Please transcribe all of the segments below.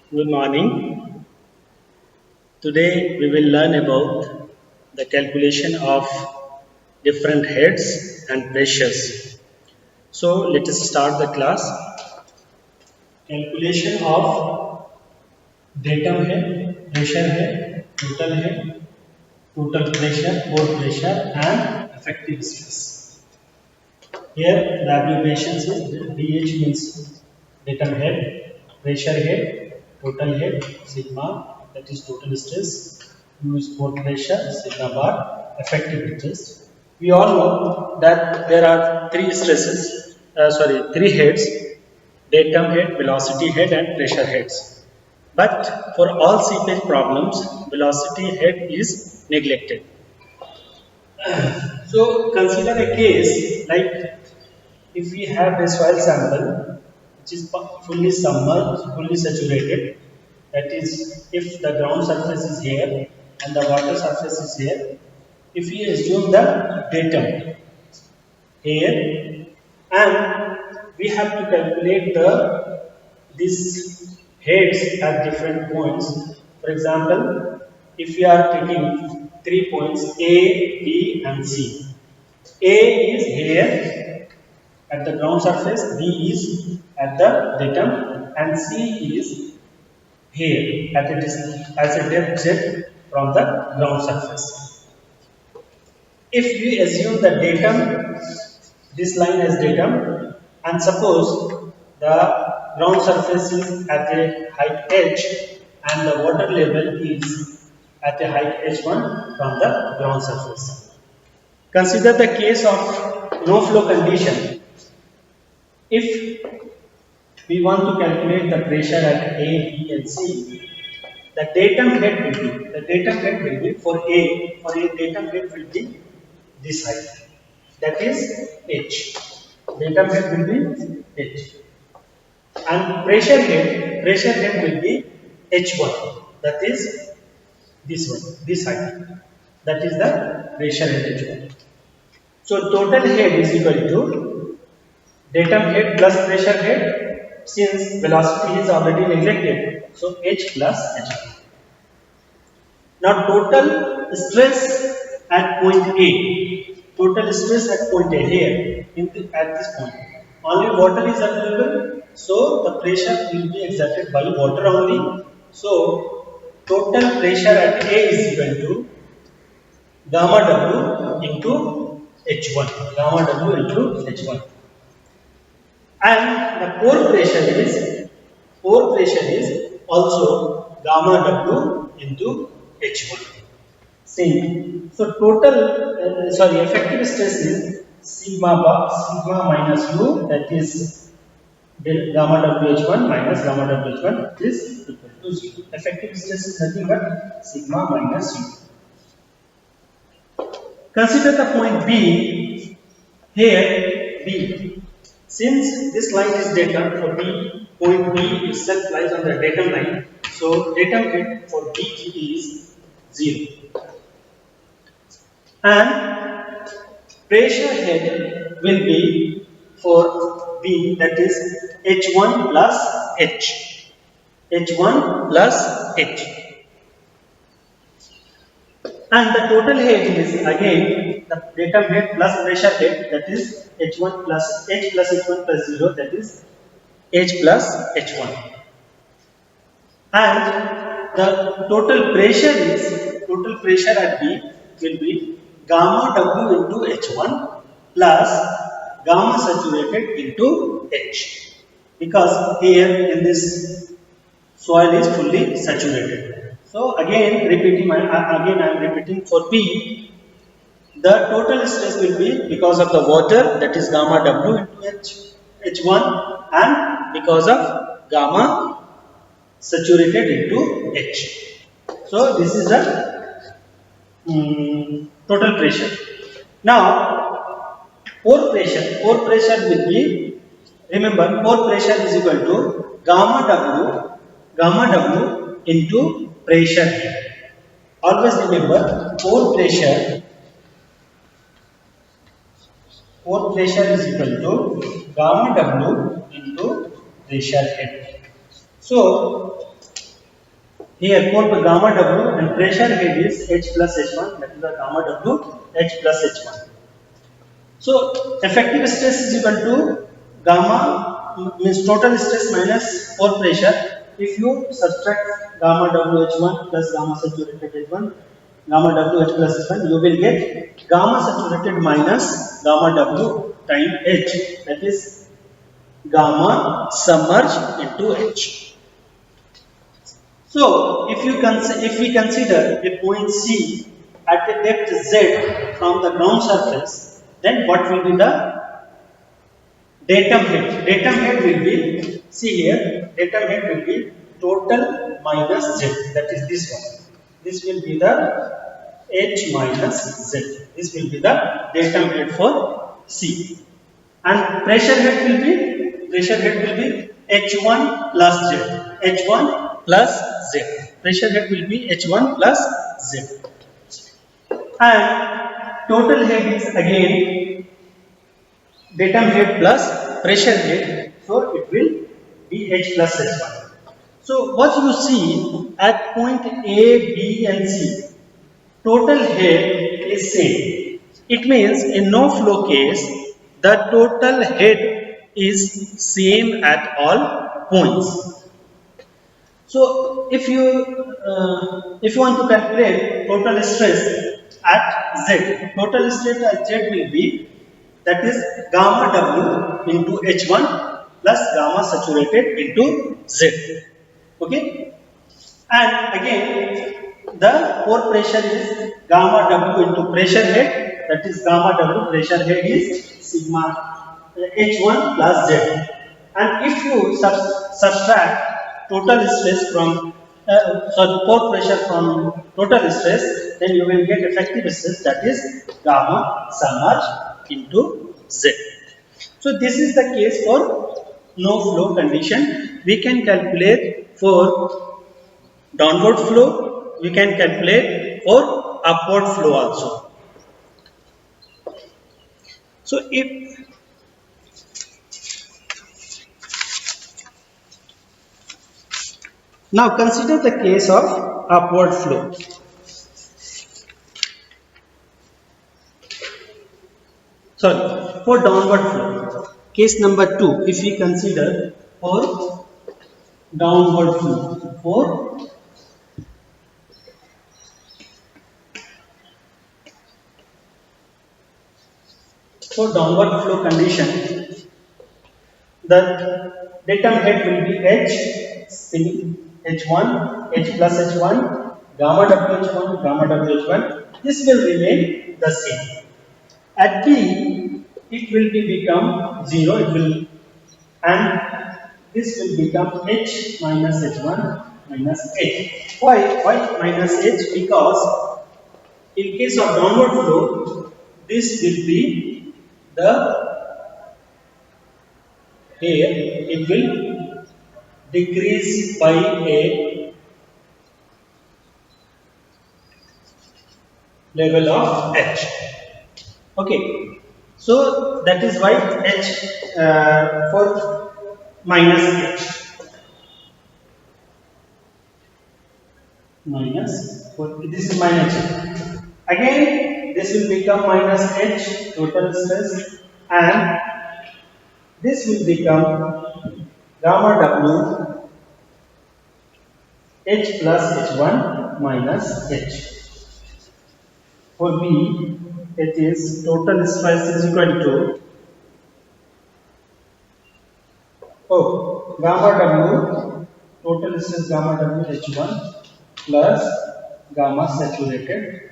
Good morning. Today we will learn about the calculation of different heads and pressures. So let us start the class. Calculation of datum head, pressure head, total pressure, pore pressure and effective stress. Here the abbreviations is DH means datum head, pressure head, total head, sigma that is total stress, U is pore pressure, sigma bar, effective stress. We all know that there are three heads, datum head, velocity head and pressure heads. But for all seepage problems, velocity head is neglected. So consider a case like if we have a soil sample which is fully submerged, fully saturated, that is, if the ground surface is here and the water surface is here, if we assume the datum here and we have to calculate these heads at different points. For example, if we are taking 3 points A, B and C. A is here at the ground surface, B is at the datum and C is here at a distance as a depth z from the ground surface. If we assume the datum, this line as datum, and suppose the ground surface is at a height h and the water level is at a height h1 from the ground surface. Consider the case of no flow condition. If we want to calculate the pressure at A, B and C, the datum head will be for A datum head will be this height, that is H. Datum head will be H. And pressure head will be H1, that is this one, this height. That is the pressure head H1. So total head is equal to datum head plus pressure head, since velocity is already neglected, so H plus H. Now total stress at point A, total stress at point A here at this point. Only water is available, so the pressure will be exerted by water only. So total pressure at A is equal to gamma W into H1, gamma W into H1. And the pore pressure is also gamma W into H1. Same. So effective stress is sigma minus U, that is del gamma WH1 minus gamma WH1 is equal to 0. Effective stress is nothing but sigma minus U. Consider the point B. Here B. Since this line is datum for B, point B itself lies on the datum line. So datum head for B is 0. And pressure head will be for B, that is H1 plus H. H1 plus H. And the total head is again the datum head plus pressure head, that is H1 plus H plus H1 plus 0, that is H plus H1. And the total pressure at B will be gamma W into H1 plus gamma saturated into H, because here in this soil is fully saturated. So again I am repeating for B, the total stress will be because of the water, that is gamma W into H1, and because of gamma saturated into H. So this is the total pressure. Now pore pressure will be, remember pore pressure is equal to gamma W into pressure head. Always remember pore pressure is equal to gamma W into pressure head. So Here pore gamma W and pressure head is H plus H1, that is the gamma W H plus H1. So effective stress is equal to gamma means total stress minus pore pressure. If you subtract gamma WH1 plus gamma saturated H1, gamma WH plus H1, you will get gamma saturated minus gamma W time H, that is gamma submerged into H. So if we consider a point C at a depth Z from the ground surface, then what will be the datum head? Datum head will be, see here, datum head will be total minus Z, that is this one. This will be the H minus Z. This will be the datum head for C. And pressure head will be H1 plus Z. H1 plus Z. Pressure head will be H1 plus Z. And total head is again datum head plus pressure head, so it will be H plus H1. So what you see at point A, B and C, total head is same. It means in no flow case, the total head is same at all points. So if you want to calculate total stress at Z, total stress at Z will be, that is gamma W into H1 plus gamma saturated into Z. Okay, and again the pore pressure is gamma W into pressure head, that is gamma W pressure head is sigma H1 plus Z. And if you subtract total stress from pore pressure from total stress, then you will get effective stress, that is gamma submerged into Z. So this is the case for no flow condition. We can calculate for downward flow, we can calculate for upward flow also. So if now consider the case of upward flow. Sorry, for downward flow. Case number 2, if we consider for downward flow, for downward flow condition, the datum head will be H, H1, H plus H1, gamma WH1, gamma WH1. This will remain the same. At B, it will become 0. It will, and this will become H minus H1 minus H. Why minus H? Because in case of downward flow, this will be the, here it will decrease by a level of H. Okay, so that is why H for minus H. Minus, for this is minus H. Again, this will become minus H total stress, and this will become gamma W H plus H1 minus H. For B, it is total stress is equal to gamma W, total stress gamma W H1 plus gamma saturated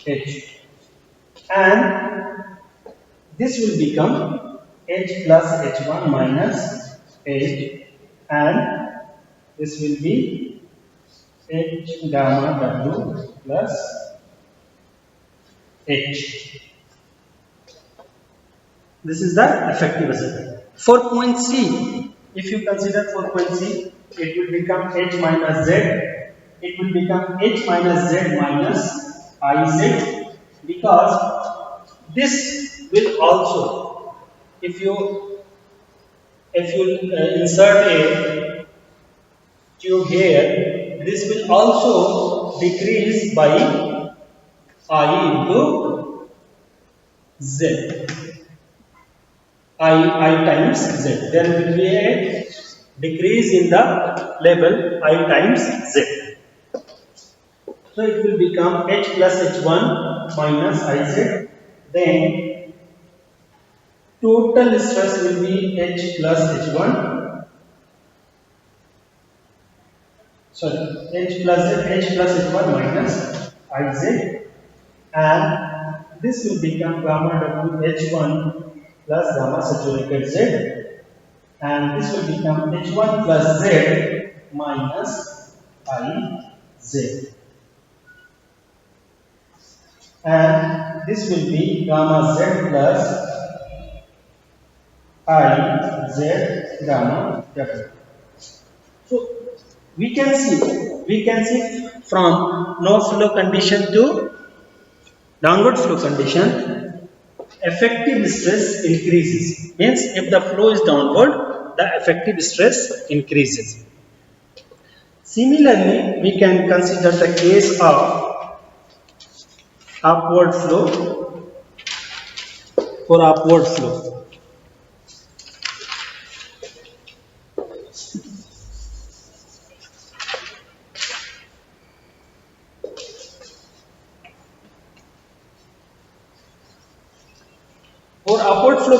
H, and this will become H plus H1 minus H, and this will be H gamma W plus H. This is the effective assessment. For point C, if you consider for point C, it will become H minus Z. It will become H minus Z minus IZ, because this will also, if you insert a tube here, this will also decrease by I into Z. I times Z. There will be a decrease in the label I times Z. So it will become H plus H1 minus Iz. Then total stress will be H plus H1. Sorry, H plus H1 minus Iz. And this will become gamma W H1 plus gamma saturated Z. And this will become H1 plus Z minus Iz. And this will be gamma Z plus Iz gamma W. So we can see from no flow condition to downward flow condition, effective stress increases. Means if the flow is downward, the effective stress increases. Similarly, we can consider the case of upward flow. For upward flow,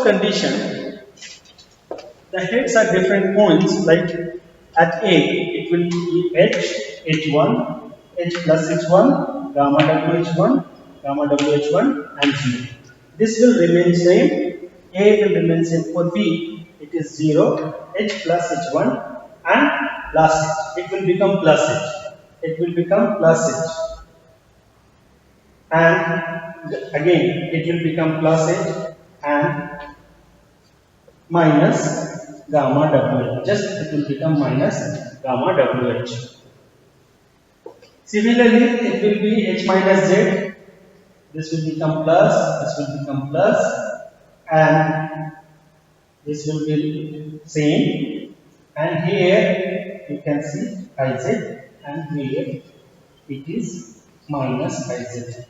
condition, the heads are different points. Like at A, it will be H, H1, H plus H1, gamma WH1, gamma WH1, and 0. This will remain same. A will remain same. For B, it is 0, H plus H1, and plus H. It will become plus H. It will become plus H. And again, it will become plus H and minus gamma WH. Just it will become minus gamma WH. Similarly, it will be H minus Z. This will become plus, this will become plus, and this will be same. And here you can see Iz, and here it is minus Iz.